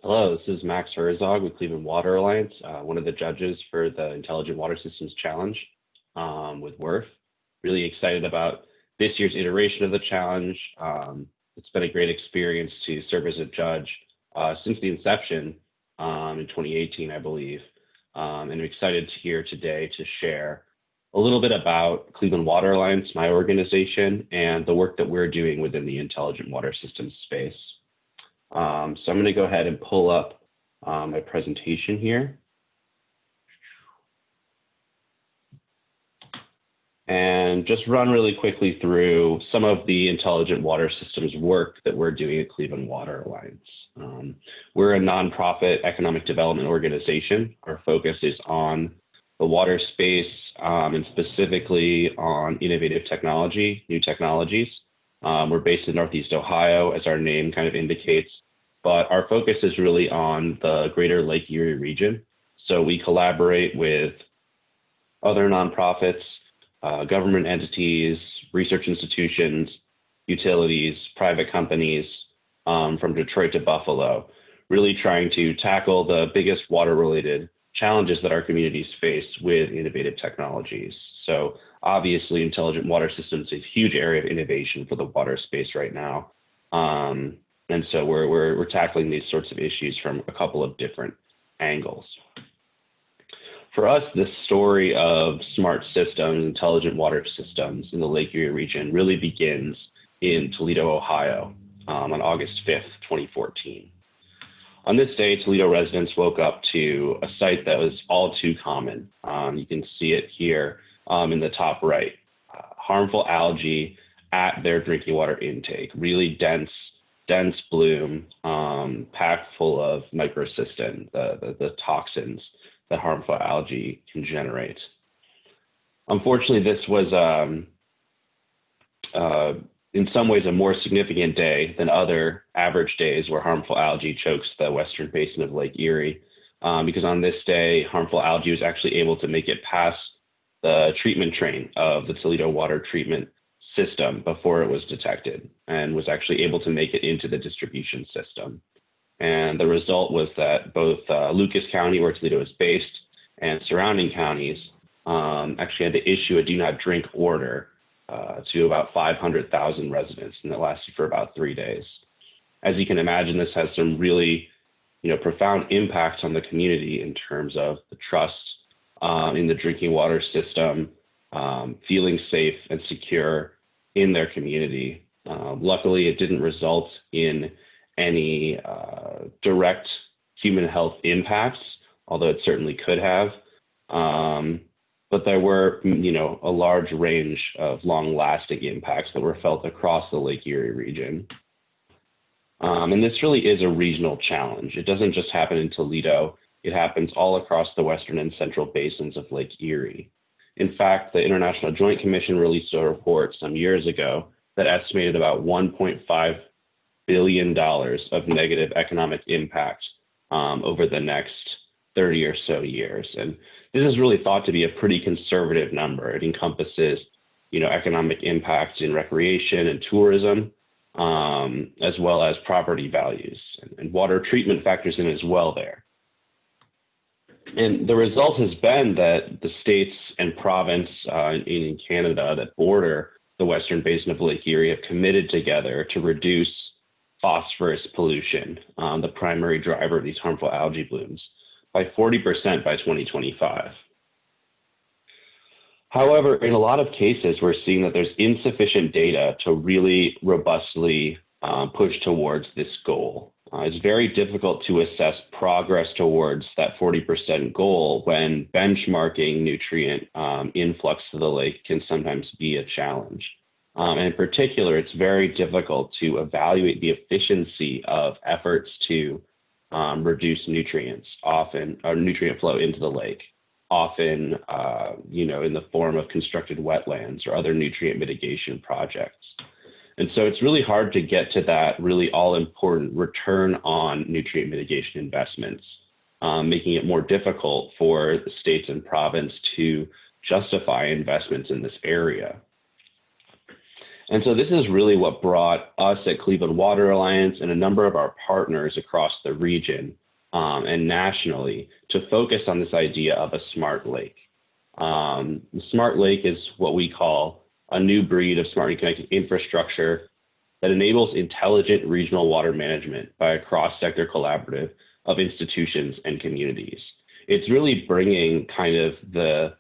Hello, this is Max Herzog with Cleveland Water Alliance, one of the judges for the Intelligent Water Systems Challenge with WRF. Really excited about this year's iteration of the challenge. It's been a great experience to serve as a judge since the inception in 2018, I believe. And I'm excited here today to share a little bit about Cleveland Water Alliance, my organization, and the work that we're doing within the intelligent water systems space. So I'm going to go ahead and pull up my presentation here. And just run really quickly through some of the intelligent water systems work that we're doing at Cleveland Water Alliance. We're a nonprofit economic development organization. Our focus is on the water space and specifically on innovative technology, new technologies. We're based in Northeast Ohio, as our name kind of indicates, but our focus is really on the greater Lake Erie region. So we collaborate with other nonprofits, government entities, research institutions, utilities, private companies from Detroit to Buffalo, really trying to tackle the biggest water-related challenges that our communities face with innovative technologies. So obviously, intelligent water systems is a huge area of innovation for the water space right now. And so we're tackling these sorts of issues from a couple of different angles. For us, this story of smart systems, intelligent water systems in the Lake Erie region really begins in Toledo, Ohio on August 5th, 2014. On this day, Toledo residents woke up to a sight that was all too common. You can see it here in the top right. Harmful algae at their drinking water intake, really dense bloom, packed full of microcystin, the toxins that harmful algae can generate. Unfortunately, this was in some ways a more significant day than other average days where harmful algae chokes the western basin of Lake Erie, because on this day, harmful algae was actually able to make it past the treatment train of the Toledo water treatment system before it was detected, and was actually able to make it into the distribution system. And the result was that both Lucas County, where Toledo is based, and surrounding counties actually had to issue a do not drink order to about 500,000 residents, and that lasted for about 3 days. As you can imagine, this has some really profound impacts on the community in terms of the trust in the drinking water system, feeling safe and secure in their community. Luckily, it didn't result in any direct human health impacts, although it certainly could have. But there were, a large range of long-lasting impacts that were felt across the Lake Erie region. And this really is a regional challenge. It doesn't just happen in Toledo. It happens all across the western and central basins of Lake Erie. In fact, the International Joint Commission released a report some years ago that estimated about $1.5 billion of negative economic impact over the next 30 or so years. And this is really thought to be a pretty conservative number. It encompasses, economic impact in recreation and tourism, as well as property values. And water treatment factors in as well there. And the result has been that the states and province in Canada that border the western basin of Lake Erie have committed together to reduce phosphorus pollution, the primary driver of these harmful algae blooms, by 40% by 2025. However, in a lot of cases, we're seeing that there's insufficient data to really robustly push towards this goal. It's very difficult to assess progress towards that 40% goal when benchmarking nutrient influx to the lake can sometimes be a challenge. And in particular, it's very difficult to evaluate the efficiency of efforts to reduce nutrients, often or nutrient flow into the lake, often in the form of constructed wetlands or other nutrient mitigation projects. And so it's really hard to get to that really all-important return on nutrient mitigation investments, making it more difficult for the states and province to justify investments in this area. And so this is really what brought us at Cleveland Water Alliance and a number of our partners across the region and nationally to focus on this idea of a smart lake. The smart lake is what we call a new breed of smart and connected infrastructure that enables intelligent regional water management by a cross-sector collaborative of institutions and communities. It's really bringing kind of the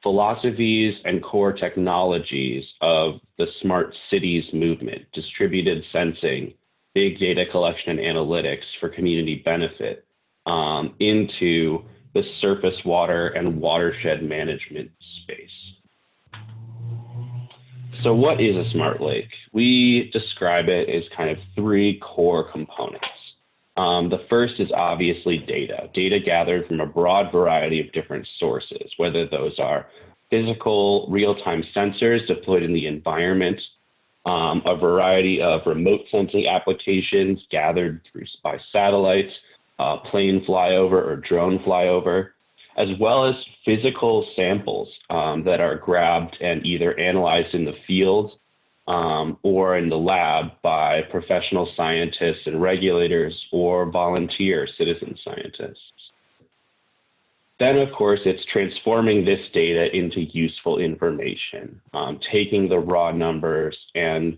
philosophies and core technologies of the smart cities movement, distributed sensing, big data collection and analytics for community benefit into the surface water and watershed management space. So what is a smart lake? We describe it as kind of three core components. The first is obviously data gathered from a broad variety of different sources, whether those are physical real-time sensors deployed in the environment, a variety of remote sensing applications gathered by satellites, plane flyover or drone flyover, as well as physical samples that are grabbed and either analyzed in the field or in the lab by professional scientists and regulators or volunteer citizen scientists. Then, of course, it's transforming this data into useful information, taking the raw numbers and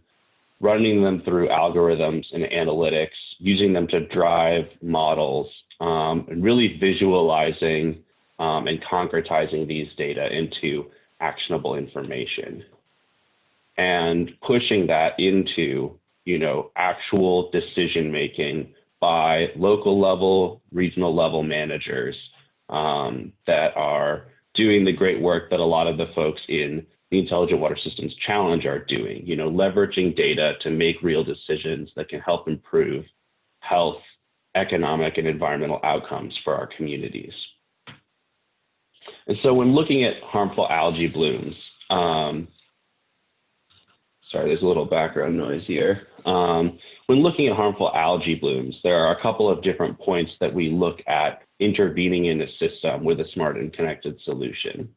running them through algorithms and analytics, using them to drive models, and really visualizing and concretizing these data into actionable information, and pushing that into, actual decision making by local level, regional level managers that are doing the great work that a lot of the folks in the Intelligent Water Systems Challenge are doing, leveraging data to make real decisions that can help improve health, economic, and environmental outcomes for our communities. And so when looking at harmful algae blooms, sorry, there's a little background noise here. When looking at harmful algae blooms, there are a couple of different points that we look at intervening in the system with a smart and connected solution.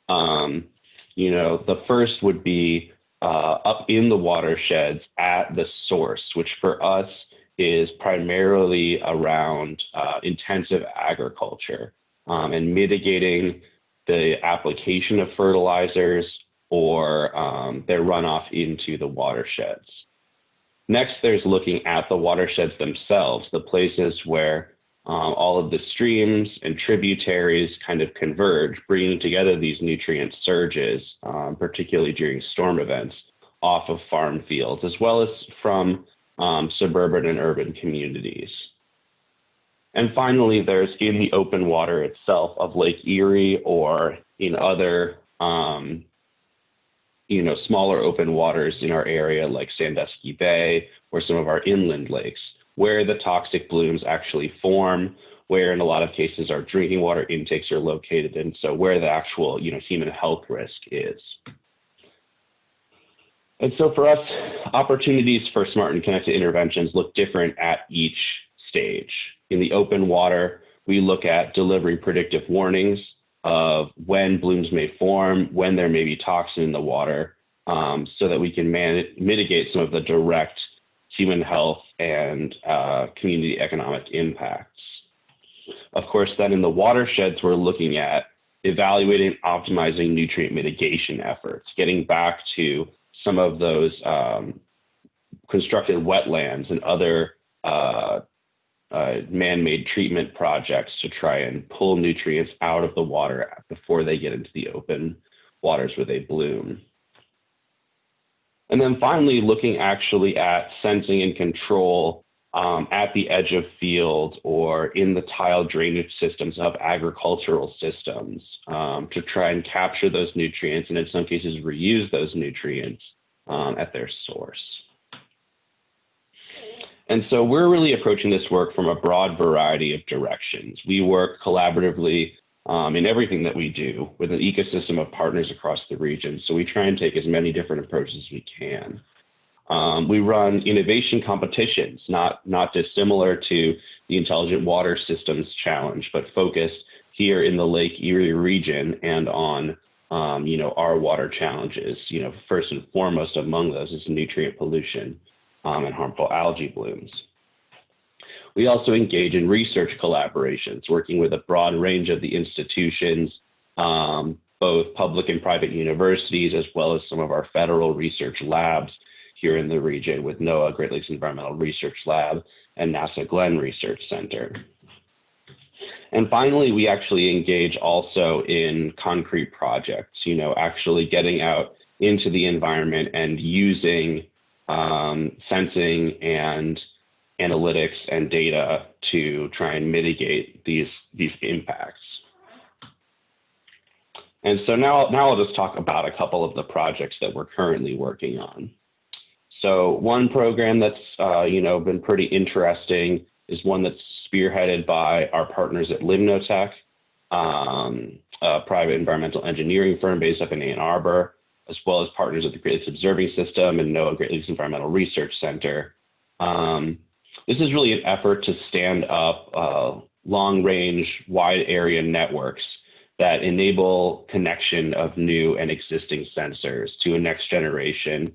The first would be up in the watersheds at the source, which for us is primarily around intensive agriculture and mitigating the application of fertilizers or their runoff into the watersheds. Next, there's looking at the watersheds themselves, the places where all of the streams and tributaries kind of converge, bringing together these nutrient surges, particularly during storm events, off of farm fields, as well as from suburban and urban communities. And finally, there's in the open water itself of Lake Erie or in other smaller open waters in our area like Sandusky Bay or some of our inland lakes, where the toxic blooms actually form, where in a lot of cases our drinking water intakes are located, and so where the actual human health risk is. And so for us, opportunities for smart and connected interventions look different at each stage. In the open water, we look at delivering predictive warnings of when blooms may form, when there may be toxin in the water, so that we can mitigate some of the direct human health and community economic impacts. Of course, then in the watersheds, we're looking at evaluating, optimizing nutrient mitigation efforts, getting back to some of those constructed wetlands and other man-made treatment projects to try and pull nutrients out of the water before they get into the open waters where they bloom. And then finally, looking actually at sensing and control at the edge of field or in the tile drainage systems of agricultural systems to try and capture those nutrients and in some cases reuse those nutrients at their source. And so we're really approaching this work from a broad variety of directions. We work collaboratively in everything that we do with an ecosystem of partners across the region. So we try and take as many different approaches as we can. We run innovation competitions, not dissimilar to the Intelligent Water Systems Challenge, but focused here in the Lake Erie region and on our water challenges. First and foremost among those is nutrient pollution and harmful algae blooms. We also engage in research collaborations, working with a broad range of the institutions, both public and private universities, as well as some of our federal research labs here in the region with NOAA Great Lakes Environmental Research Lab and NASA Glenn Research Center. And finally, we actually engage also in concrete projects, actually getting out into the environment and using sensing and analytics and data to try and mitigate these impacts. And so now I'll just talk about a couple of the projects that we're currently working on. So one program that's been pretty interesting is one that's spearheaded by our partners at Limnotech, a private environmental engineering firm based up in Ann Arbor, as well as partners at the Great Lakes Observing System and NOAA Great Lakes Environmental Research Center. This is really an effort to stand up long-range, wide area networks that enable connection of new and existing sensors to a next generation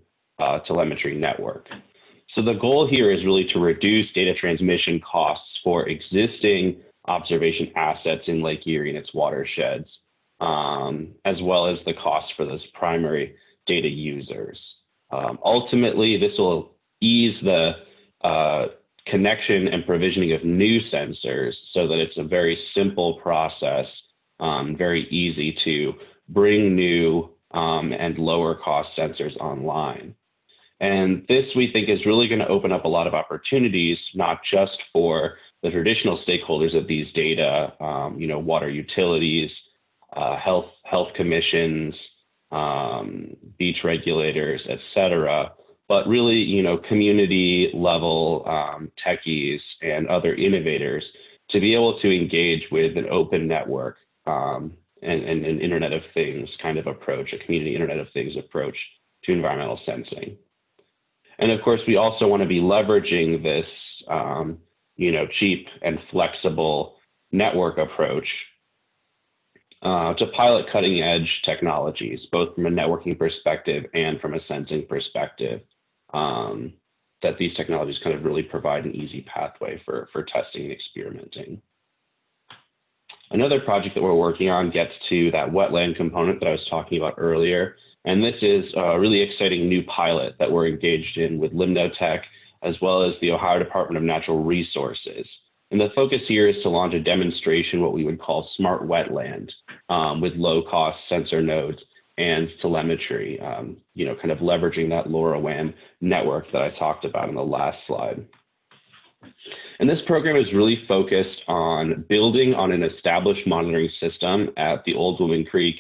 telemetry network. So the goal here is really to reduce data transmission costs for existing observation assets in Lake Erie and its watersheds, as well as the cost for those primary data users. Ultimately, this will ease the connection and provisioning of new sensors so that it's a very simple process, very easy to bring new and lower cost sensors online. And this, we think, is really going to open up a lot of opportunities, not just for the traditional stakeholders of these data, water utilities, health commissions, beach regulators, et cetera, but really, community level techies and other innovators to be able to engage with an open network and an Internet of Things kind of approach, a community Internet of Things approach to environmental sensing. And of course, we also want to be leveraging this, cheap and flexible network approach to pilot cutting edge technologies, both from a networking perspective and from a sensing perspective, that these technologies kind of really provide an easy pathway for testing and experimenting. Another project that we're working on gets to that wetland component that I was talking about earlier. And this is a really exciting new pilot that we're engaged in with Limnotech, as well as the Ohio Department of Natural Resources. And the focus here is to launch a demonstration, what we would call smart wetland, with low-cost sensor nodes and telemetry, kind of leveraging that LoRaWAN network that I talked about in the last slide. And this program is really focused on building on an established monitoring system at the Old Woman Creek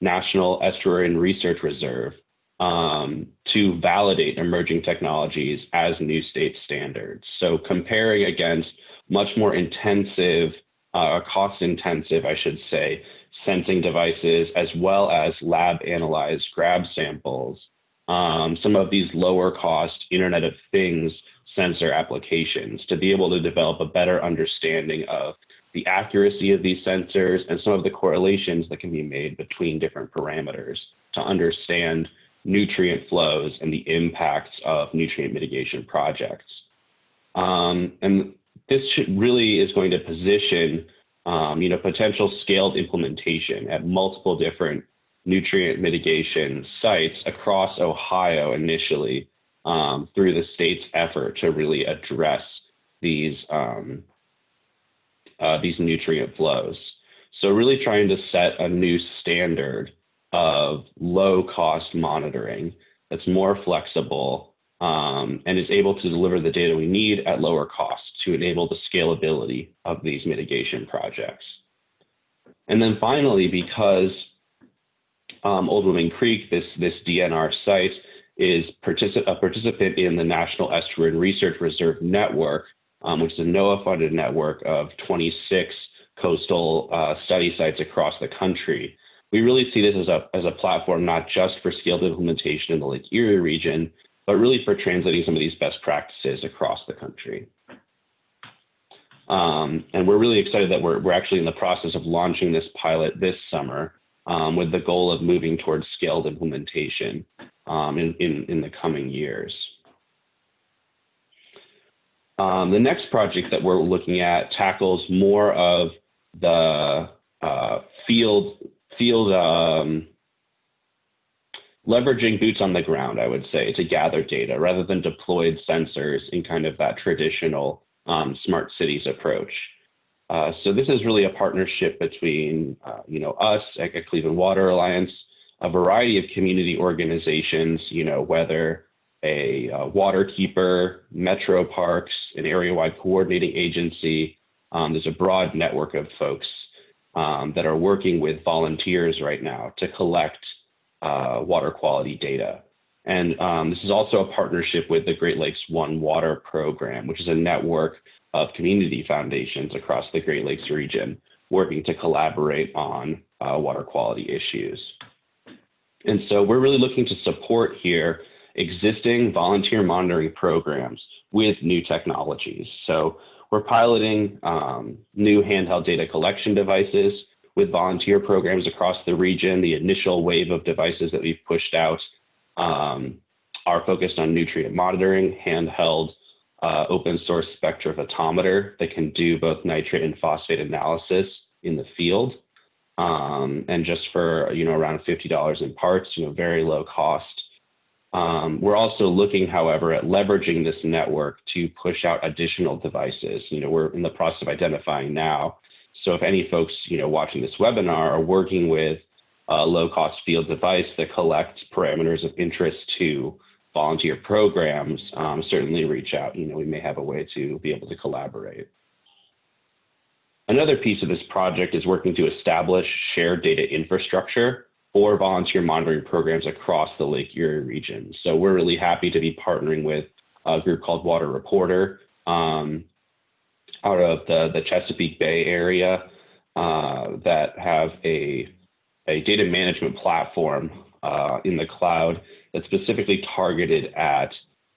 National Estuary and Research Reserve to validate emerging technologies as new state standards. So comparing against much more intensive, cost-intensive, I should say, sensing devices, as well as lab-analyzed grab samples, some of these lower-cost Internet of Things sensor applications to be able to develop a better understanding of the accuracy of these sensors and some of the correlations that can be made between different parameters to understand nutrient flows and the impacts of nutrient mitigation projects. And this really is going to position, potential scaled implementation at multiple different nutrient mitigation sites across Ohio initially, through the state's effort to really address these nutrient flows. So really trying to set a new standard of low-cost monitoring that's more flexible and is able to deliver the data we need at lower cost to enable the scalability of these mitigation projects. And then finally, because Old Woman Creek, this DNR site, is a participant in the National Estuary and Research Reserve Network, which is a NOAA-funded network of 26 coastal study sites across the country. We really see this as a platform not just for scaled implementation in the Lake Erie region, but really for translating some of these best practices across the country. And we're really excited that we're actually in the process of launching this pilot this summer with the goal of moving towards scaled implementation in the coming years. The next project that we're looking at tackles more of the field leveraging boots on the ground, I would say, to gather data rather than deployed sensors in kind of that traditional smart cities approach. So this is really a partnership between us at Cleveland Water Alliance, a variety of community organizations, whether a waterkeeper, metro parks, an area-wide coordinating agency. There's a broad network of folks that are working with volunteers right now to collect water quality data. And this is also a partnership with the Great Lakes One Water program, which is a network of community foundations across the Great Lakes region working to collaborate on water quality issues. And so we're really looking to support here existing volunteer monitoring programs with new technologies. So we're piloting new handheld data collection devices with volunteer programs across the region. The initial wave of devices that we've pushed out are focused on nutrient monitoring, handheld open source spectrophotometer that can do both nitrate and phosphate analysis in the field. And just for, around $50 in parts, very low cost. We're also looking, however, at leveraging this network to push out additional devices. We're in the process of identifying now. So if any folks, watching this webinar are working with a low-cost field device that collects parameters of interest to volunteer programs, certainly reach out. We may have a way to be able to collaborate. Another piece of this project is working to establish shared data infrastructure for volunteer monitoring programs across the Lake Erie region. So we're really happy to be partnering with a group called Water Reporter out of the Chesapeake Bay area that have a data management platform in the cloud that's specifically targeted at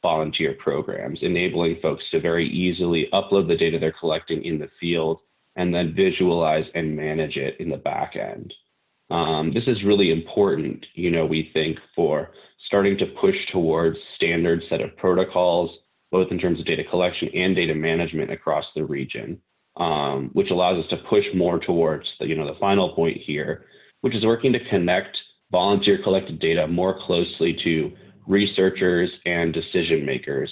volunteer programs, enabling folks to very easily upload the data they're collecting in the field and then visualize and manage it in the back end. This is really important, we think, for starting to push towards standard set of protocols, both in terms of data collection and data management across the region, which allows us to push more towards the final point here, which is working to connect volunteer collected data more closely to researchers and decision makers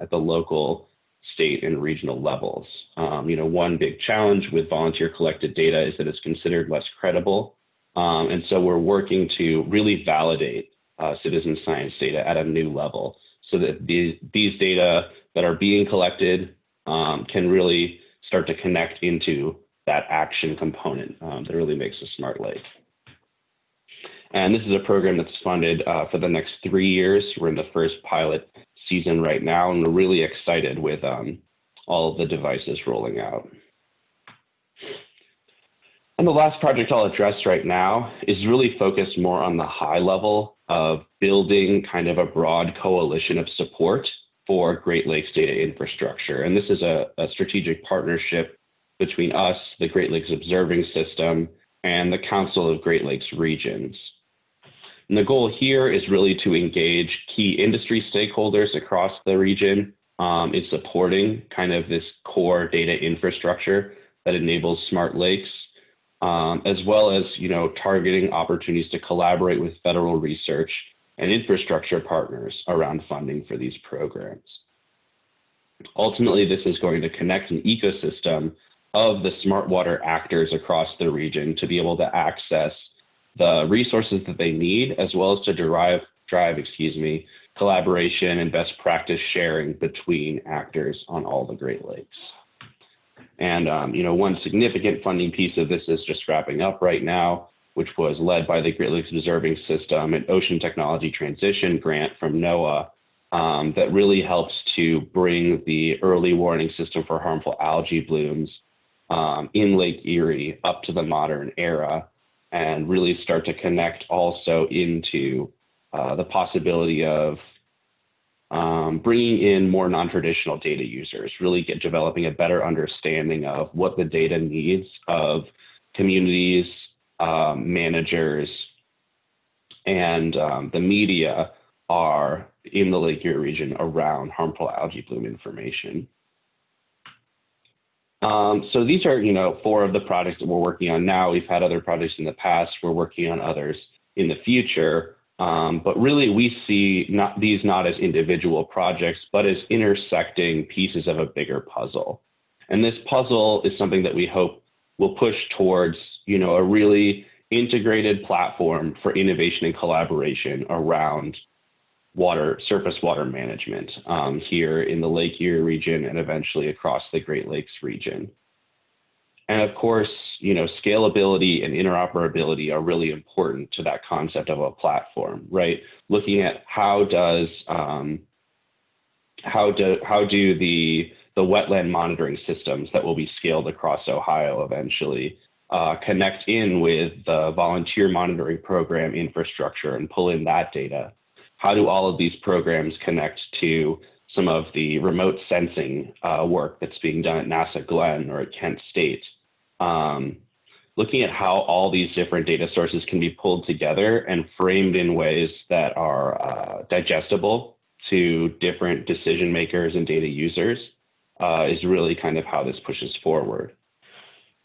at the local, state, and regional levels. One big challenge with volunteer collected data is that it's considered less credible. And so we're working to really validate citizen science data at a new level so that these data that are being collected can really start to connect into that action component that really makes a smart lake. And this is a program that's funded for the next 3 years. We're in the first pilot season right now, and we're really excited with all of the devices rolling out. And the last project I'll address right now is really focused more on the high level of building kind of a broad coalition of support for Great Lakes data infrastructure. And this is a strategic partnership between us, the Great Lakes Observing System, and the Council of Great Lakes Regions. And the goal here is really to engage key industry stakeholders across the region in supporting kind of this core data infrastructure that enables smart lakes, as well as targeting opportunities to collaborate with federal research and infrastructure partners around funding for these programs. Ultimately, this is going to connect an ecosystem of the smart water actors across the region to be able to access the resources that they need, as well as to drive collaboration and best practice sharing between actors on all the Great Lakes. And one significant funding piece of this is just wrapping up right now, which was led by the Great Lakes Observing System, an Ocean Technology Transition grant from NOAA that really helps to bring the early warning system for harmful algae blooms in Lake Erie up to the modern era, and really start to connect also into the possibility of bringing in more non-traditional data users, really developing a better understanding of what the data needs of communities managers, and the media are in the Lake Erie region around harmful algae bloom information. So these are, 4 of the projects that we're working on now. We've had other projects in the past. We're working on others in the future. But really, we see these not as individual projects, but as intersecting pieces of a bigger puzzle. And this puzzle is something that we hope will push towards, a really integrated platform for innovation and collaboration around surface water management here in the Lake Erie region and eventually across the Great Lakes region. And of course, scalability and interoperability are really important to that concept of a platform, right? Looking at how do the wetland monitoring systems that will be scaled across Ohio eventually connect in with the volunteer monitoring program infrastructure and pull in that data. How do all of these programs connect to some of the remote sensing work that's being done at NASA Glenn or at Kent State? Looking at how all these different data sources can be pulled together and framed in ways that are digestible to different decision makers and data users is really kind of how this pushes forward.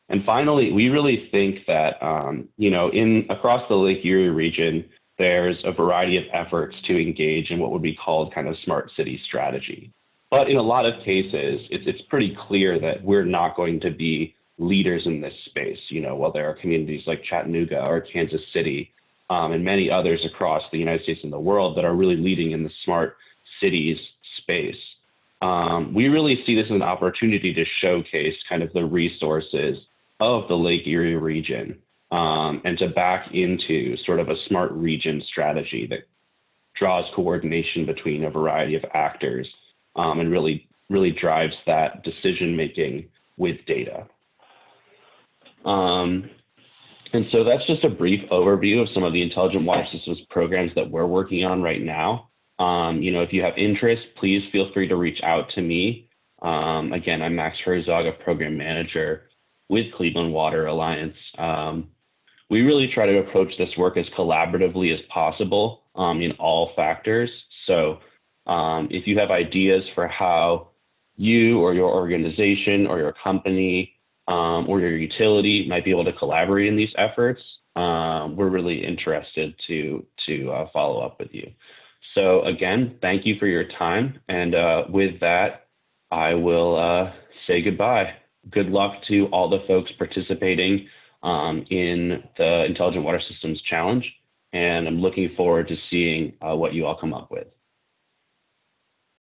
And finally, we really think that, across the Lake Erie region, there's a variety of efforts to engage in what would be called kind of smart city strategy. But in a lot of cases, it's pretty clear that we're not going to be leaders in this space. While there are communities like Chattanooga or Kansas City and many others across the United States and the world that are really leading in the smart cities space. We really see this as an opportunity to showcase kind of the resources of the Lake Erie region and to back into sort of a smart region strategy that draws coordination between a variety of actors and really drives that decision making with data. And so that's just a brief overview of some of the intelligent water systems programs that we're working on right now. If you have interest, please feel free to reach out to me. Again, I'm Max Herzog, a program manager with Cleveland Water Alliance. We really try to approach this work as collaboratively as possible in all factors. So if you have ideas for how you or your organization or your company or your utility might be able to collaborate in these efforts, we're really interested to follow up with you. So again, thank you for your time. And with that, I will say goodbye. Good luck to all the folks participating in the Intelligent Water Systems Challenge. And I'm looking forward to seeing what you all come up with.